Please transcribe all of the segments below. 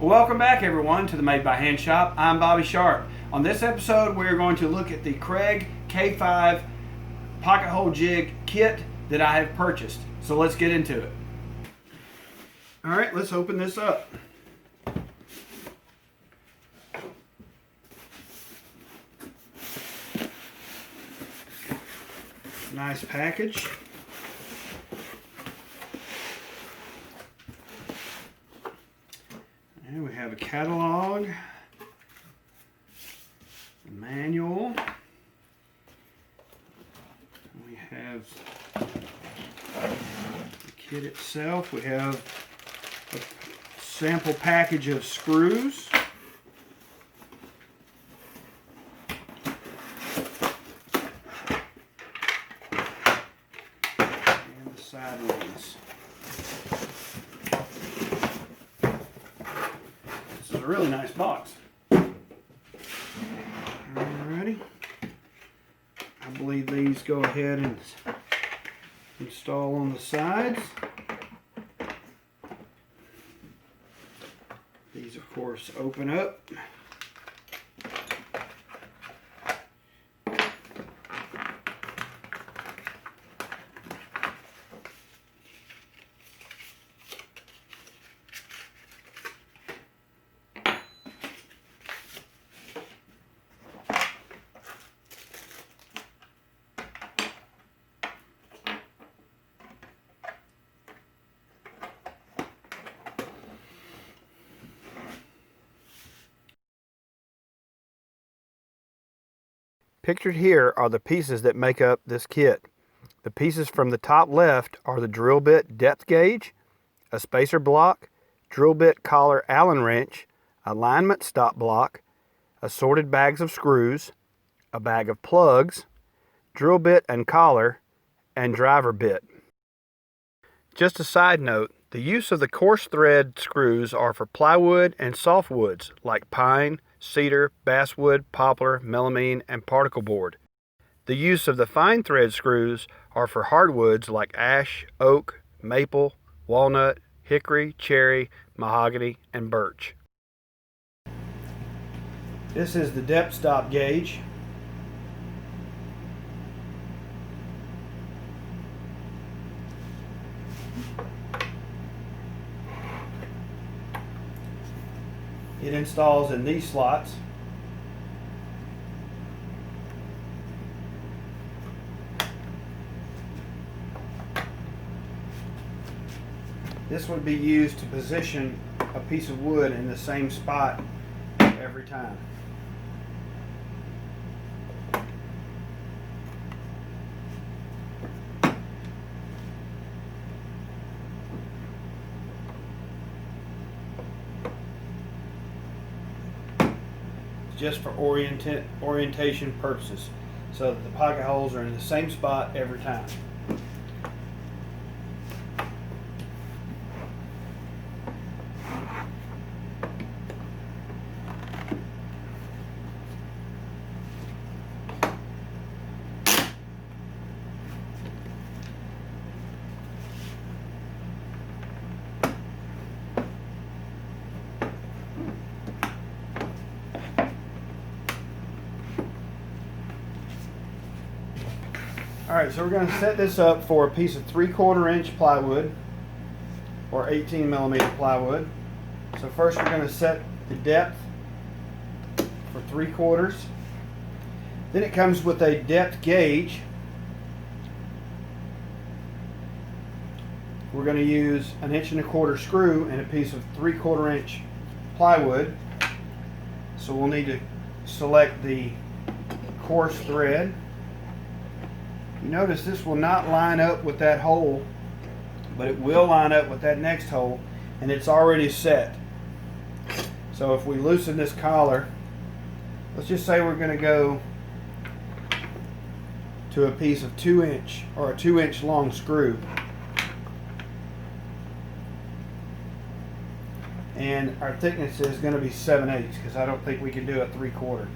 Welcome back everyone to the Made by Hand Shop. I'm Bobby Sharp. On this episode we're going to look at the Kreg K5 pocket hole jig kit that I have purchased. So let's get into it. Alright, let's open this up. Nice package. And we have a catalog, a manual. We have the kit itself. We have a sample package of screws. And the side ones. This is a really nice box. Alrighty. I believe these go ahead and install on the sides. These of course open up. Pictured here are the pieces that make up this kit. The pieces from the top left are the drill bit depth gauge, a spacer block, drill bit collar Allen wrench, alignment stop block, assorted bags of screws, a bag of plugs, drill bit and collar, and driver bit. Just a side note, the use of the coarse thread screws are for plywood and softwoods like pine, cedar, basswood, poplar, melamine, and particle board. The use of the fine thread screws are for hardwoods like ash, oak, maple, walnut, hickory, cherry, mahogany, and birch. This is the depth stop gauge. It installs in these slots. This would be used to position a piece of wood in the same spot every time. Just for orientation purposes, so that the pocket holes are in the same spot every time. Alright, so we're going to set this up for a piece of 3/4 inch plywood or 18 millimeter plywood. So first we're going to set the depth for 3/4. Then it comes with a depth gauge. We're going to use an 1.25 inch screw and a piece of 3/4 inch plywood. So we'll need to select the coarse thread. You notice this will not line up with that hole, but it will line up with that next hole, and it's already set. So if we loosen this collar, let's just say we're going to go to a piece of 2 inch or a 2 inch long screw. And our thickness is going to be 7/8 because I don't think we can do a 3/4.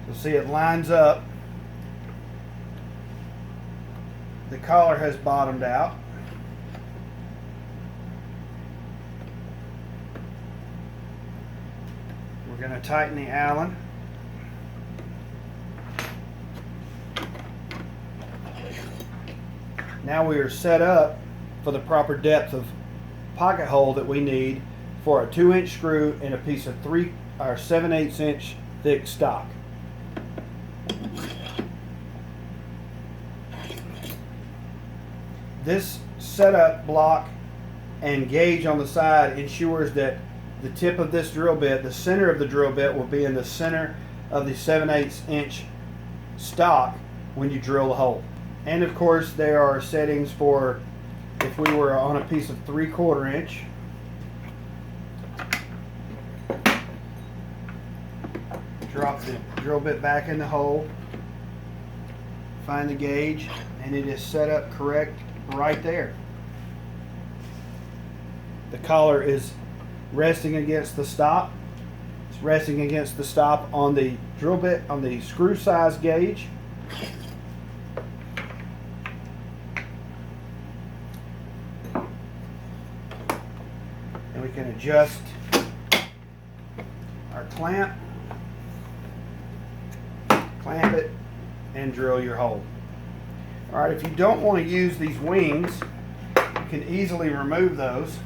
You'll see it lines up. The collar has bottomed out. We're going to tighten the Allen. Now we are set up for the proper depth of pocket hole that we need for a 2-inch screw in a piece of 7/8 inch thick stock. This setup block and gauge on the side ensures that the tip of this drill bit, the center of the drill bit, will be in the center of the 7/8 inch stock when you drill the hole. And of course there are settings for if we were on a piece of 3/4 inch. Drop the drill bit back in the hole, find the gauge, and it is set up correct right there. The collar is resting against the stop. It's resting against the stop on the drill bit, on the screw size gauge. And we can adjust our clamp it, and drill your hole. Alright, if you don't want to use these wings, you can easily remove those.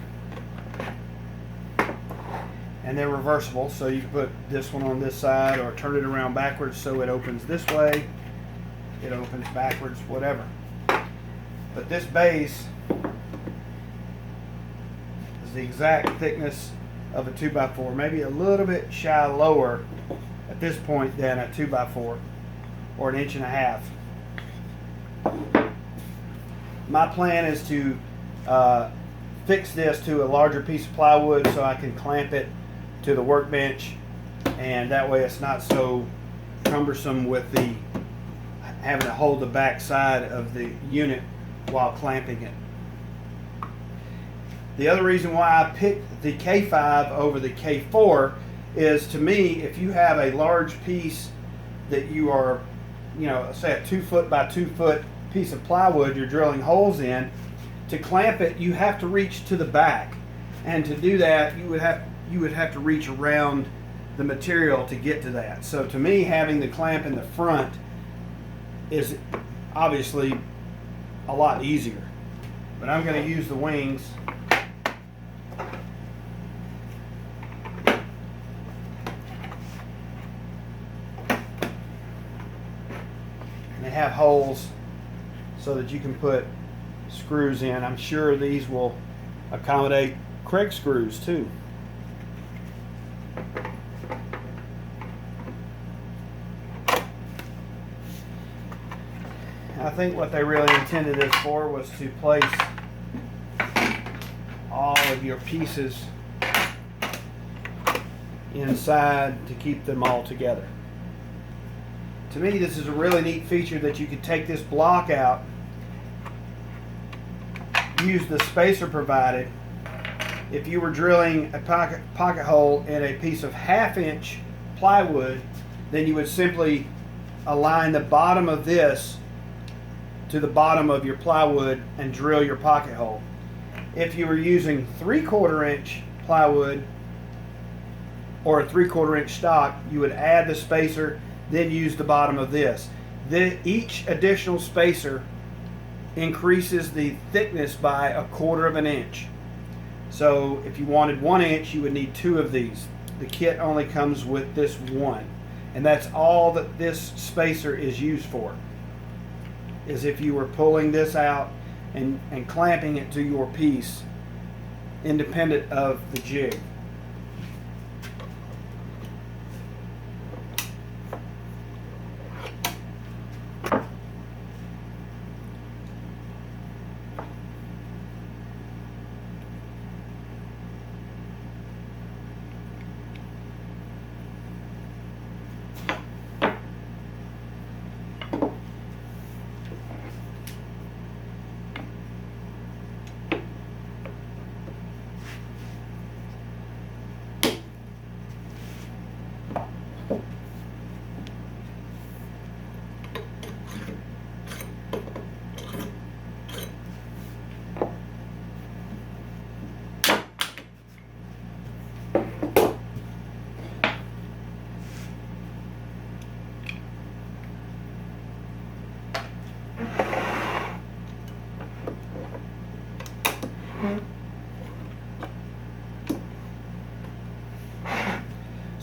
And they're reversible, so you can put this one on this side or turn it around backwards so it opens this way, it opens backwards, whatever. But this base is the exact thickness of a 2x4, maybe a little bit shy lower at this point than a 2x4 or 1.5 inches. My plan is to fix this to a larger piece of plywood so I can clamp it to the workbench, and that way it's not so cumbersome with the having to hold the back side of the unit while clamping it. The other reason why I picked the K5 over the K4 is, to me, if you have a large piece that you are, say a 2 foot by 2 foot piece of plywood you're drilling holes in, to clamp it you have to reach to the back, and to do that you would have to reach around the material to get to that. So to me, having the clamp in the front is obviously a lot easier. But I'm going to use the wings. And they have holes so that you can put screws in. I'm sure these will accommodate Kreg screws too. I think what they really intended this for was to place all of your pieces inside to keep them all together. To me, this is a really neat feature that you could take this block out, use the spacer provided. If you were drilling a pocket hole in a piece of 1/2 inch plywood, then you would simply align the bottom of this to the bottom of your plywood and drill your pocket hole. If you were using 3/4 inch plywood or a 3/4 inch stock, you would add the spacer, then use the bottom of this. Each additional spacer increases the thickness by 1/4 inch. So if you wanted 1 inch, you would need 2 of these. The kit only comes with this one, and that's all that this spacer is used for, is if you were pulling this out and clamping it to your piece independent of the jig.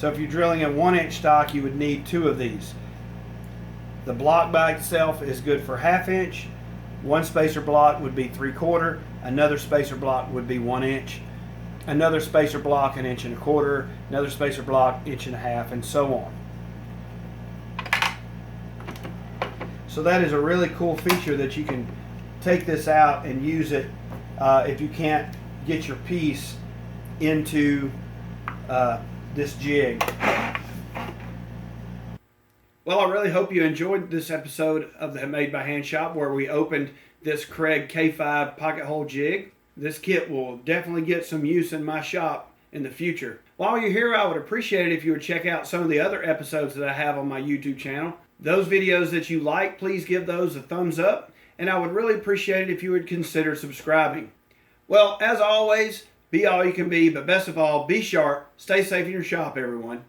So if you're drilling a 1-inch stock, you would need 2 of these. The block by itself is good for 1/2 inch. One spacer block would be 3/4. Another spacer block would be 1 inch. Another spacer block 1 1/4 inch. Another spacer block 1.5 inches, and so on. So that is a really cool feature that you can take this out and use it if you can't get your piece into this jig. Well, I really hope you enjoyed this episode of the Made by Hand Shop, where we opened this Kreg K5 pocket hole jig. This kit will definitely get some use in my shop in the future. While you're here, I would appreciate it if you would check out some of the other episodes that I have on my YouTube channel. Those videos that you like, please give those a thumbs up, and I would really appreciate it if you would consider subscribing. Well, as always, be all you can be, but best of all, be sharp. Stay safe in your shop, everyone.